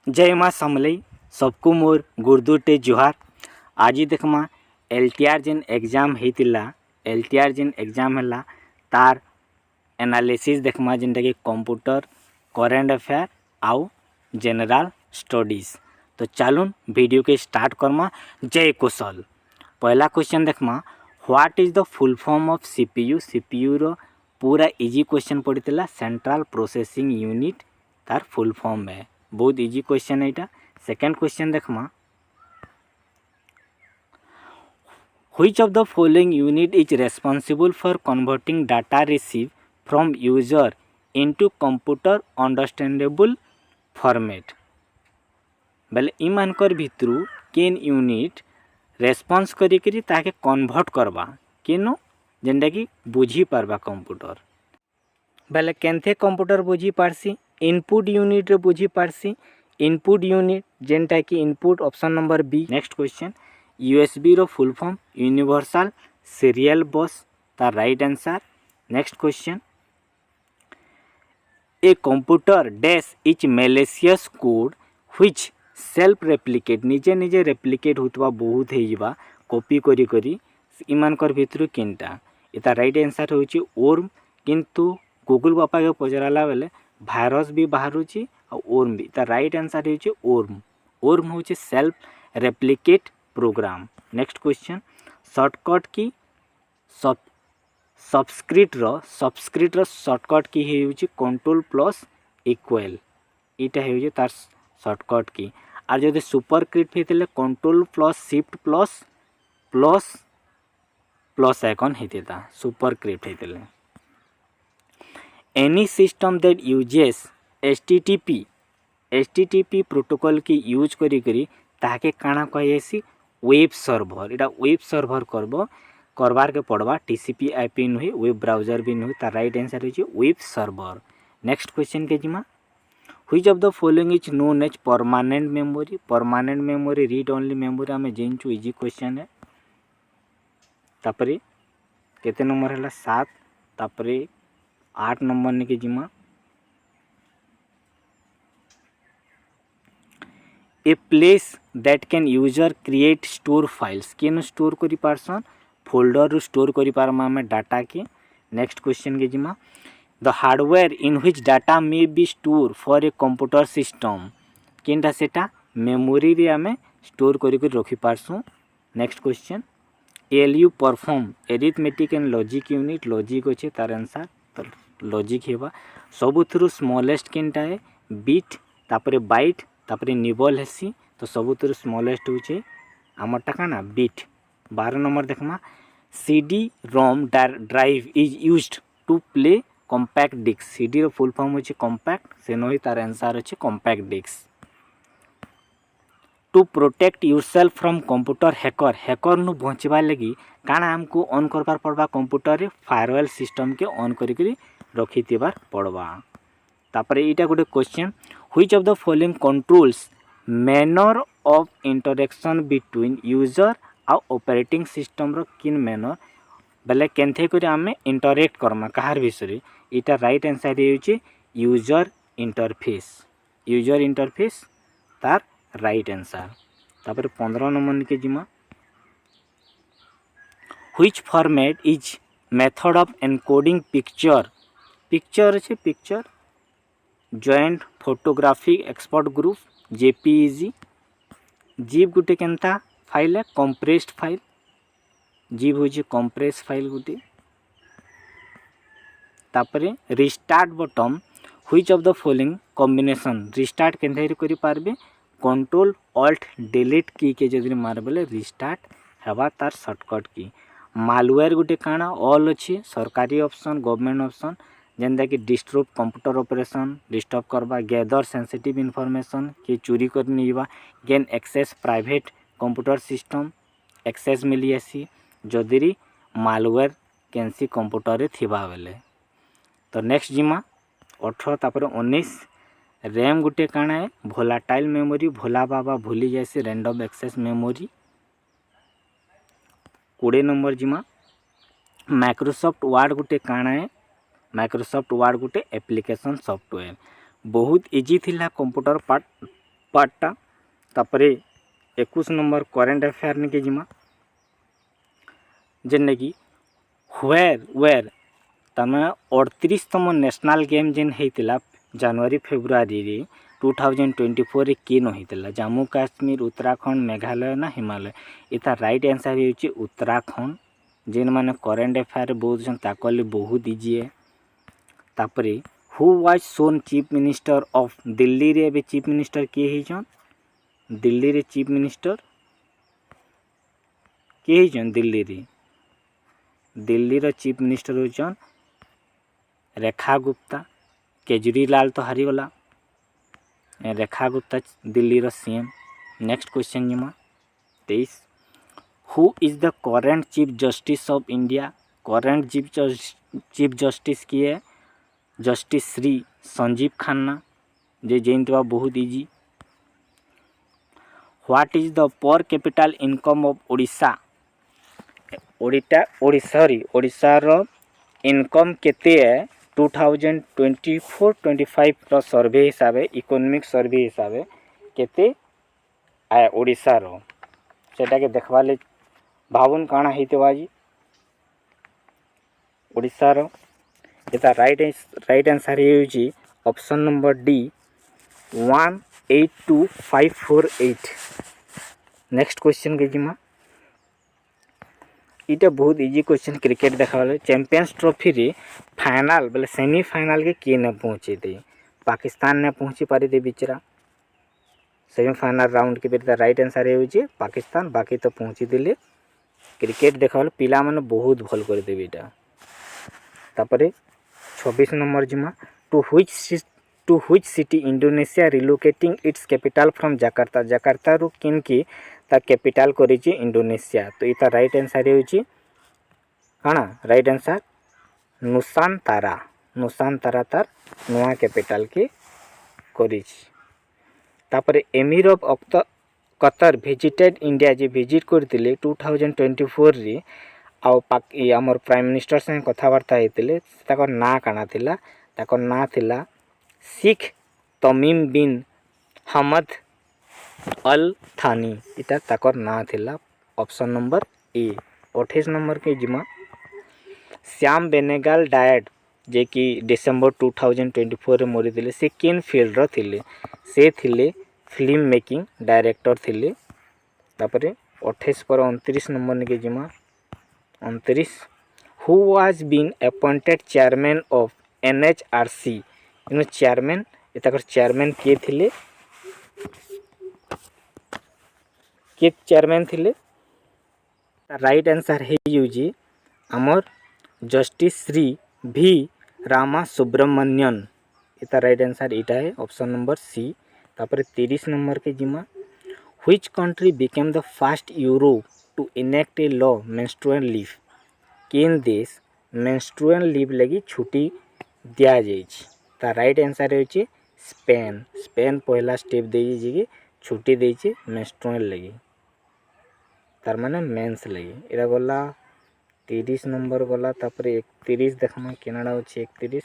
जय माँ समलई सबको मोर गुरदुटे जुहार। आज देखमा एलटीआर जेन एग्जाम होता एलटीआर जेन एग्जाम है तार एनालिसिस देखमा जेनटा कि कंप्यूटर करेंट अफेयर आउ जनरल स्टडीज। तो चलून वीडियो के स्टार्ट करमा। जय कुशल। पहला क्वेश्चन देखमा what is the full form of CPU. CPU रो पूरा इजी क्वेश्चन पड़ता सेंट्रल प्रोसेसिंग यूनिट तार फुल फॉर्म है। बहुत इजी क्वेश्चन है यहाँ। सेकेंड क्वेश्चन देखमा which of the following unit is responsible for converting data receive from user into computer understandable format. बेले इमानकर भितरू केन यूनिट रेस्पॉन्स करी ताके कन्वर्ट करवा केनो जेनटा कि बुझी पारबा कंप्यूटर। बेले केनथे कंप्यूटर बुझी पारसी इनपुट यूनिट रे बुझी पारसी। इनपुट यूनिट जेनटा कि input option number B. Next question USB रो full form universal serial bus तार right answer. Next question a computer dash is malicious code which self replicate निजे निजे रेप्लिकेट होतबा बहुत हे जिबा कॉपी करी करी इमानकर भितरु किनटा इता राइट आंसर होची ओर्म। किंतु गूगल बापा के पचराला बेले भाइरस भी बाहरुची और ओर्म भी। ता राइट आंसर होची ओर्म। ओर्म होची self replicate program. Next question shortcut की सबस्क्रिप्ट रो शॉर्टकट की होची कंट्रोल प्लस इक्वल इटा होची तार शॉर्टकट की। और जदि सुपरस्क्रिप्ट हेतिले control plus shift plus plus plus icon हेतिता सुपरस्क्रिप्ट हेतिले। Any system that uses HTTP protocol की यूज करी करी ताके काना कहसी वेब सर्वर। इटा वेब सर्वर करबार के पड़वा टीसीपी आईपी नुहे वेब ब्राउजर भी नुहे। तार राइट आंसर होची वेब सर्वर। नेक्स्ट क्वेश्चन के जिमा which of the following is known as permanent memory. Permanent memory read only memory आम जानचु इजी क्वेश्चन है। तापरे केते नंबर है 7 तापरे 8 नंबर निके जिमा a place that can user create store files केन स्टोर करि पारसन फोल्डर रु स्टोर करि पारमा हमें डाटा के। नेक्स्ट क्वेश्चन के जिमा the hardware in which data may be store for a computer system केनटा सेटा मेमोरी रे हमें स्टोर करि रखि पारसु। Next question ALU perform arithmetic and logic unit logic अच्छे तार आंसर तो लॉजिक हेबा। सबुथुरु स्मॉलेस्ट केनटा है बिट तापरे बाइट तापरे निबल हेसी तो सबुथुरु स्मॉलेस्ट होचे आमरटा काना बिट। 12 नंबर देखमा CD ROM drive is used to play compact disc. CD रो फुल फॉर्म होचे कॉम्पैक्ट से नोई तार आंसर होचे compact disc. To protect yourself from computer hacker hacker नु बचवा लगी काना हमको ऑन करबार पड़वा कंप्यूटर रे फायरवॉल सिस्टम के ऑन करी करी रखी देबार पड़वा। तापरे इटा गोटे question which of the following controls manner of interaction between user uh operating system रो किन मैनर बेले केनथे करी आमे इंटरेक्ट करमा कहार विषय इटा राइट आंसर होची यूजर इंटरफेस। यूजर इंटरफेस तार राइट आंसर। तापर 15 नंबर के जिमा which format is method of encoding picture. Picture अच्छे picture joint photographic expert group JPEG. Zip गुटे केनता फाइल है कंप्रेस्ड फाइल जीप होची कंप्रेस फाइल गुटे। तापरे restart button which of the following combination restart केनथे करि पारबे कंट्रोल ऑल्ट डिलीट की के जदि मारबले रिस्टार्ट हेबा तार शॉर्टकट की। मालवेयर गुटे काना ऑल अच्छी सरकारी ऑप्शन गवर्नमेंट ऑप्शन जेनता कि डिस्टर्ब कंप्यूटर ऑपरेशन डिस्टर्ब करबा गैदर सेंसिटिव इन्फॉर्मेशन के चोरी कर निबा gain access private computer system access मिली आसी जदि मालवेयर कैंसी कंप्यूटर रे थिबा बेले। तो नेक्स्ट जिमा 18 तापर 19 रैम गुटे काना है भोलाटाइल मेमोरी भोला बाबा भूली जैसे रैंडम एक्सेस मेमोरी। 20 नंबर जिमा माइक्रोसॉफ्ट वर्ड गुटे काना है माइक्रोसॉफ्ट वर्ड गुटे एप्लिकेशन सॉफ्टवेयर बहुत इजी थिला कंप्यूटर पार्ट पार्टा तापरे 21 नंबर करेंट अफेयर निके जिमा जेने कि वेर तमे 38तम नेशनल गेम जेन हेतिला जनवरी फेब्रुआरी रे 2024 रे केन हेतिला जम्मू काश्मीर उत्तराखंड मेघालय ना हिमालय इता राइट आंसर होची उत्तराखंड जेन माने करेंट अफेयर बहुत जन ताकले बहुत इजी है तापरे who was sworn chief minister of Delhi रे बे चीफ मिनिस्टर के हिजन दिल्ली रे चीफ मिनिस्टर के हिजन दिल्ली रो चीफ मिनिस्टर होजन रेखा गुप्ता केजरीलाल तो हारीगला रेखा गुप्ता दिल्ली रो सीएम नेक्स्ट क्वेश्चन जिमा 23 who is the current chief justice of India current chief justice की है जस्टिस श्री संजीव खन्ना जे जेनतवा बहुत easy what is the per capital income of Odisha Odisha रो इनकम केते है 2024-25 रो सर्वे हिसाब इकोनॉमिक सर्वे हिसाब केते आए ओडिशा रो सेटा के देखवाले भावुन काना हेते बाजी ओडिशा रो एता राइट आंसर होची option number D 182548 next question के जिमा इटा बहुत इजी क्वेश्चन क्रिकेट देखा चैंपियंस ट्रॉफी रे फाइनल बोले सेमीफाइनल के किए न पहुँचे थे पाकिस्तान ने पहुँची पारी थे बिचरा सेमीफाइनल राउंड के बेटा राइट आंसर है पाकिस्तान बाकी तो पहुँची दिले क्रिकेट देखा पिला माने बहुत भल कर देबे एटा तापरे 26 नंबर जिमा to which city Indonesia relocating its capital from Jakarta रु किनकी ता कैपिटल करिछि इंडोनेशिया तो इता राइट आंसर होछि हाना राइट आंसर नुसानतारा तार नया कैपिटल के करिछि तापरे emir of Qatar visited India J visit करथिले 2024 रे आउ आमर प्राइम मिनिस्टर से कथबार्ता होते ताकर ना काना थिला ताकर ना थिला शेख तमीम बिन हमद अल थानी इटा ताकर ना थिला ऑप्शन नंबर ए 28 नंबर के जिमा श्याम बेनेगल डायड जे कि डिसेंबर 2024 रे मरी थिले से केन फील्ड रो थिले से थिले फिल्म मेकिंग डायरेक्टर थिले तापरे 28 पर 29 नंबर के जिमा 29 who was been appointed chairman of NHRC in chairman इताकर चेयरमैन के थिले के चेयरमैन थिले राइट आंसर है यूजी अमर जस्टिस श्री भी रामा सुब्रमण्यन इता राइट आंसर इटा है ऑप्शन नंबर सी तापर 30 नंबर के जिमा which country became the first Europe to enact a law menstrual leave केन देश मेंस्ट्रुअल लीव लगी छुट्टी दिया जाइए ता राइट आंसर होची स्पेन पहला स्टेप दे कि छुट्टी देछि मेंस्ट्रुअल लगी तार माने मेंस लगी एरा गला 30 नंबर गला तापर 31 देखमा केनाडा होची 31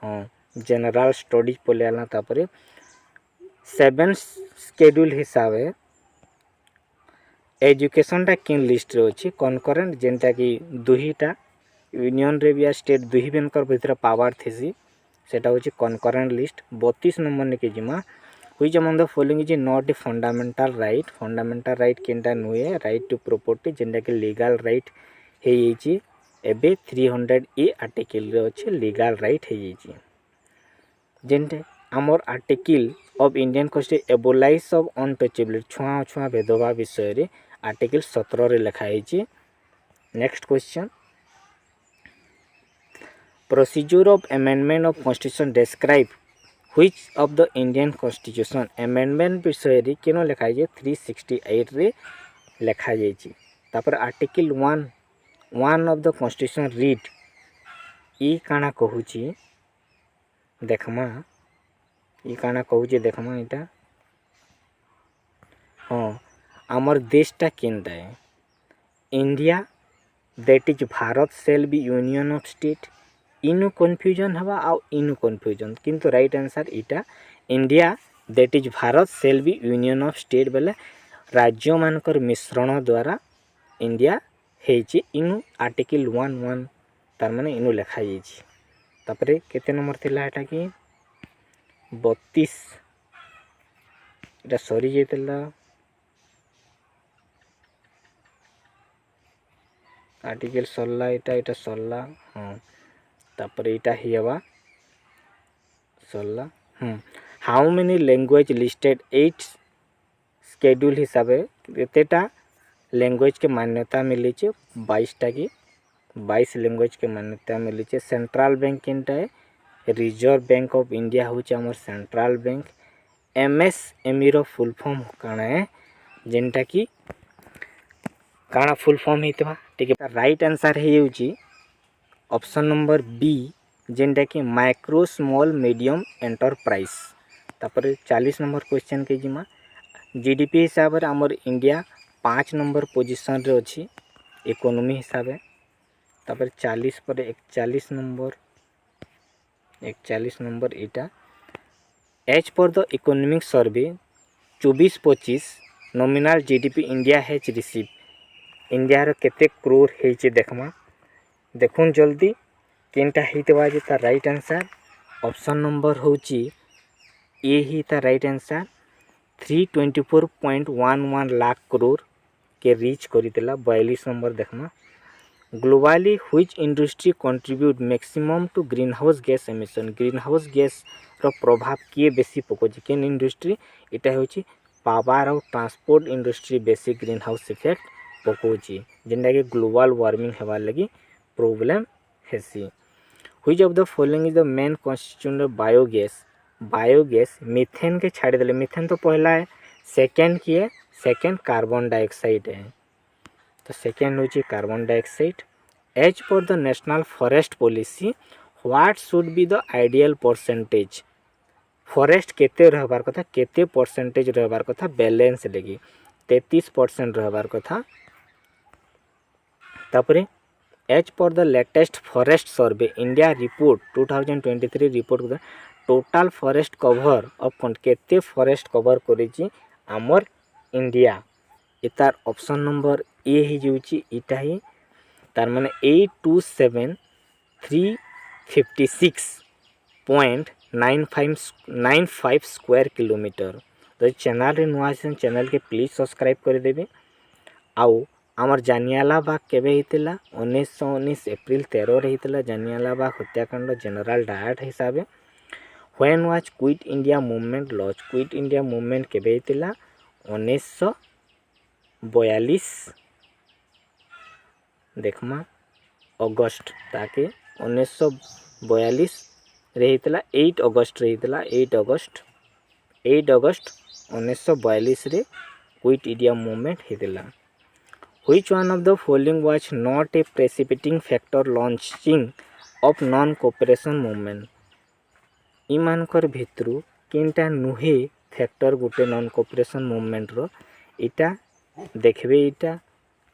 हां जनरल स्टडीज पलेला तापर 7 शेड्यूल हिसाब है एजुकेशन टा किन लिस्ट रे अछि कनकरेंट जेंटा कि दुहीटा यूनियन रे बिया स्टेट दुही बेनकर भीतर पावर थेसी सेटा होछि कनकरेंट लिस्ट 32 नंबर ने के जिमा which among the following is not a fundamental right केनटा नुए राइट टू प्रॉपर्टी जेंटा कि लीगल राइट हे येछि एबे 300 ए आर्टिकल रे अछि लीगल राइट हे येछि जेंटे आमर article of Indian constitution abolish of untouchability छुआ भेदभाव विषय रे आर्टिकल 17 रे लिखा है। Next question procedure of amendment of constitution describe which of the Indian constitution amendment विषय रे केनो लिखा है 368 रे लिखा है तापर article 1 of the constitution read ई काना कहूची देखमा ई काना कहूची देखमा इटा हाँ आमर देशटा केनटा है India that is Bharat shall be union of state इनु कन्फ्यूजन हवा आउ इनु कन्फ्यूजन किंतु राइट आंसर इटा India that is Bharat shall be union of state बेले राज्य मानकर मिश्रण द्वारा इंडिया हेची इनु आर्टिकल 1 तार माने इनु लिखा जाइछि। तापरे केते नंबर थिला एटा कि 32 एटा सरी जेतला आर्टिकल सरला एटा सरला हाँ तापरे एटा हियबा सरला how many language listed 8 schedule हिसाब केतेटा लैंग्वेज के मान्यता मिली 22टा की 22 लैंग्वेज के मान्यता मिली। सेंट्रल बैंक केनटा है रिजर्व बैंक ऑफ इंडिया हूँ आमर सेंट्रल बैंक। एमएसएमई रो फुल फॉर्म काना है जेनटा कि काना फुल फॉर्म होता ठीक है। राइट आंसर है ऑप्शन नंबर बी जेनटा कि माइक्रो स्मॉल मीडियम एंटरप्राइज। तापर 40 नंबर क्वेश्चन के जिमा जीडीपी हिसाब से आमर इंडिया 5 नंबर पोजीशन रे अच्छी इकोनॉमी हिसाब से। तापर 40 पर 41 नंबर इटा as per the economic survey 24-25 nominal GDP India has receive India रो केते करोड़ हेचे देखमा देखुन जल्दी केनटा हितवा जे ता राइट आंसर ऑप्शन नंबर होची ए ही ता राइट आंसर 324.11 लाख करोड़ के रीच करितला। 42 नंबर देखमा globally which industry contribute maximum to greenhouse gas emission greenhouse gas रो प्रभाव किए बेसी पकोछि केन इंडस्ट्री इटा होछि पावर और ट्रांसपोर्ट इंडस्ट्री बेसी ग्रीन हाउस इफेक्ट पकोछि जेंडा के ग्लोबल वार्मिंग हेबार लगी प्रॉब्लम हेसी। Which of the following is the main constituent of biogas methane के छाड़ देले मीथेन तो पहला है सेकंड की है सेकंड कार्बन डाइऑक्साइड है तो सेकेंड होची carbon dioxide. As per the national forest policy what should be the ideal percentage forest केते रहबार कथा केते परसेंटेज रहबार कथा बैलेंस लगी 33% रहबार कथा। तापरे as per the latest forest survey India report 2023 report total forest cover of केते फॉरेस्ट कवर करिछि आमर इंडिया इतार ऑप्शन नंबर ए ही जाउची इटा ही तार माने 827356.95 स्क्वायर किलोमीटर। तो चैनल रे नुआ चैनल के प्लीज सब्सक्राइब कर देबे। आउ आमर जानियाला बाग केबे हितला 1919 अप्रैल 13 रे हितला जानियाला बाग हत्याकांड जनरल डायट हिसाबे। When was quit India movement launch quit India movement केबे हितला 1942 देखमा अगस्त ताकि 1942 रे हितला 8 अगस्त रे हितला 8 अगस्त 1942 रे क्विट इंडिया मूवमेंट हितला। Which one of the following was not a precipitating factor launching of non-cooperation movement इमानकर भितरु किनटा नुहे फैक्टर गोटे नॉन कोऑपरेशन मूवमेंट रो इटा देखबे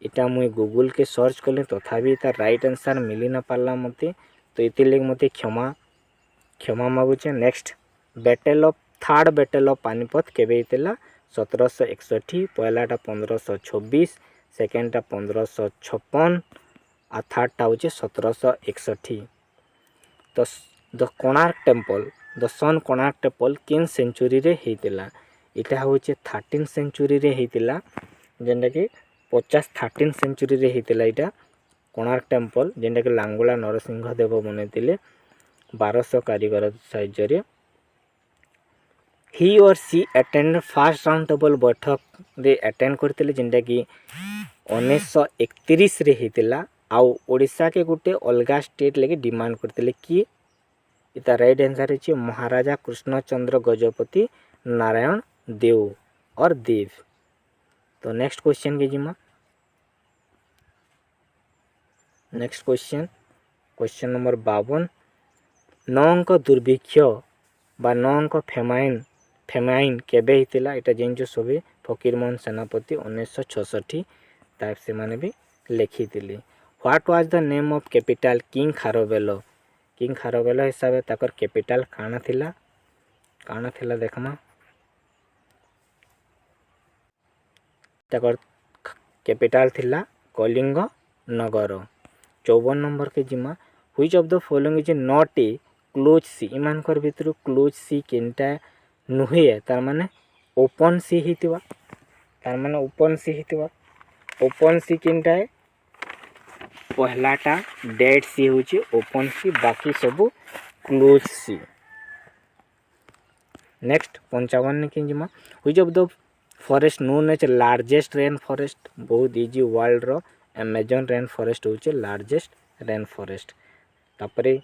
इटा मुई गूगल के सर्च कले तथापि इता राइट आंसर मिली ना पाला मते तो इति लेग मते क्षमा मागुचे। Next third battle of Panipat केबे हितला 1761 पहलाटा 1526 सेकेंडटा 1556 आ थर्डटा होचे 1761। तो the Konark temple the sun Konark temple किन सेंचुरी रे हितला इटा होचे 13 सेंचुरी रे हितला जेंडा कि 13 सेंचुरी रे हितला इटा कोणार्क टेम्पल जेंडा कि लांगुला नरसिंह देव बनैतिले 1200 कारीगर साहाय्य रे। ही और सी अटेंड फर्स्ट राउंड टेबल बैठक रे अटेंड करतिले जेंडा कि 1931 रे हितला आउ ओडिशा के गुटे अलगा स्टेट लेके डिमांड करतिले कि इता राइट आंसर है महाराजा कृष्णचंद्र गजपति नारायण देव और देव। तो नेक्स्ट क्वेश्चन के जिमा नेक्स्ट क्वेश्चन नंबर 52 नौंक दुर्भिक्ष बा नौंक फेमाइन केबे हितला इटा जेंजो सबे फकीरमोहन सेनापति 1966 टाइप से माने भी लिखी दिली। What was the name of capital king Kharavela हिसाब ताकर कैपिटल काना थिला देखमा ताकर कैपिटल थिला कलिंग नगर। 54 नंबर के जिमा which of the following is not a close sea. इमानकर भितर क्लोज सी केनटा नुहे तार माने ओपन सी हितिबा, तार माने ओपन सी हितिबा। ओपन सी केनटा है पहलाटा डेड सी होची ओपन सी, बाकी सब क्लोज सी। नेक्स्ट 55 के जिमा which of the forest known as largest rainforest. बहुत इजी, वर्ल्ड रो अमेजन रेन फॉरेस्ट होचे लार्जेस्ट रेन फॉरेस्ट। तापरे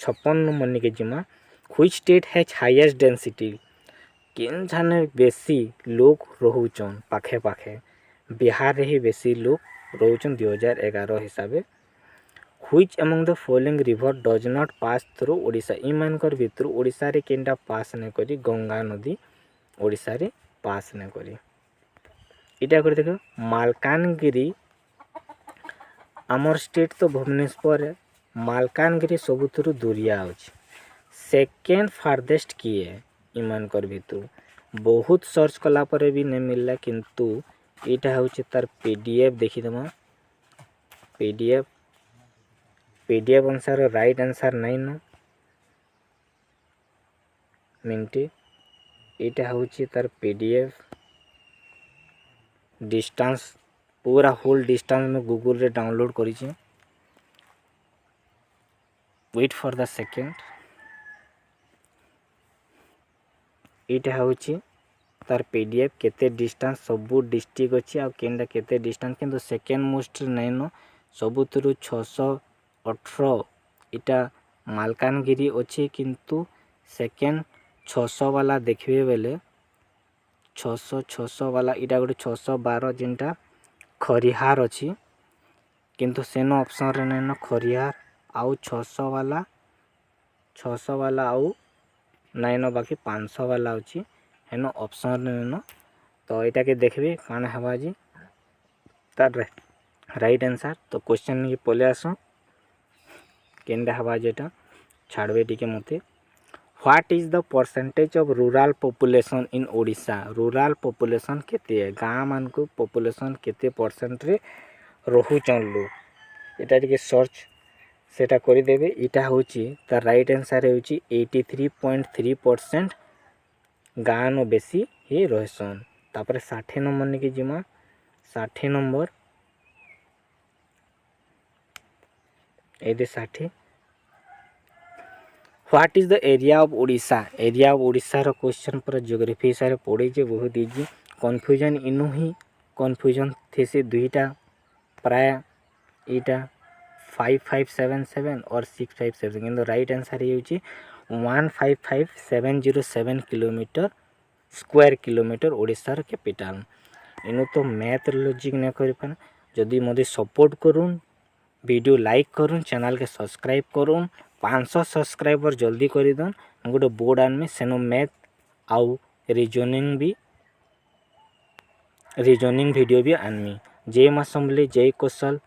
56 नंबर के जिमा which state has highest density. केन जाने बेसी लोग रहुचन पाखे पाखे, बिहार रे ही बेसी लोग रहुचन 2011 हिसाबे। Which among the following river does not pass through Odisha. इमानकर भितर ओडिशा रे केनटा पास न करी, गंगा नदी ओडिशा रे पास न करी। इटा कर देखो मालकानगिरी आमर स्टेट तो भुवनेश्वर है, मालकानगिरी सबुथुरु दूरिया अछि। सेकेंड फारदेस्ट किए इमानकर भितर बहुत सर्च कला पर भी नहीं मिलला, किंतु इटा होचे तार पीडीएफ देखिदमा। पीडीएफ अनुसार राइट आंसर नहीं न मिनटी। इटा होची तार पीडीएफ डिस्टेंस पूरा होल डिस्टेंस में गूगल रे डाउनलोड करी छी। Wait for the second. इटा होची तार पीडीएफ केते डिस्टेंस सबू डिस्ट्रिक्ट अछि आ केनडा केते डिस्टेंस, किंतु सेकेंड मोस्ट नहीं न सबुतरु 618। इटा मालकानगिरी अछि, किंतु सेकेंड 600 वाला देखिबे बेले 600 वाला इटा गोटे 612 जिनटा खरिहार अछि, किंतु सेनो ऑप्शन रे नहीं न खरिहार आउ 600 वाला आउ नहीं न बाकी 500 वाला अछि हेनो ऑप्शन रे न। तो इटा के देखबे काना हवा जी तार राइट आंसर। तो क्वेश्चन के पले आसो केनडा हवा जेटा छाड़बे टिके मते। What is the percentage of rural population in Odisha. Rural population केते है, गाँ मान को पॉपुलेशन केते परसेंट रे रहुचन लोग। इटा टिके सर्च सेटा करि देबे। इटा होची तार राइट आंसर होची 83.3% गाँ न बेसी ही रहसन। तापर 60 नंबर के जिमा 60 नंबर एदे 60 what is the area of Odisha. Area of Odisha रो क्वेश्चन पर ज्योग्राफी सारे पढ़े जे बहुत इजी। कन्फ्यूजन इनु ही कन्फ्यूजन थे से दुईटा प्राय इटा 5577 और 6577, किंतु राइट आंसर ये होची 155,707 किलोमीटर स्क्वायर किलोमीटर ओडिशा रो कैपिटल। इनु तो मैथ लॉजिक न कर पान। जदि मोदी सपोर्ट करूँ, वीडियो लाइक करूँ, चैनल के सब्सक्राइब करूँ, 500 सब्सक्राइबर जल्दी कर दन। गोटे बोर्ड आनमी सेनो मैथ आउ रीजनिंग वीडियो भी आनमी। जय मां समले, जय कौशल।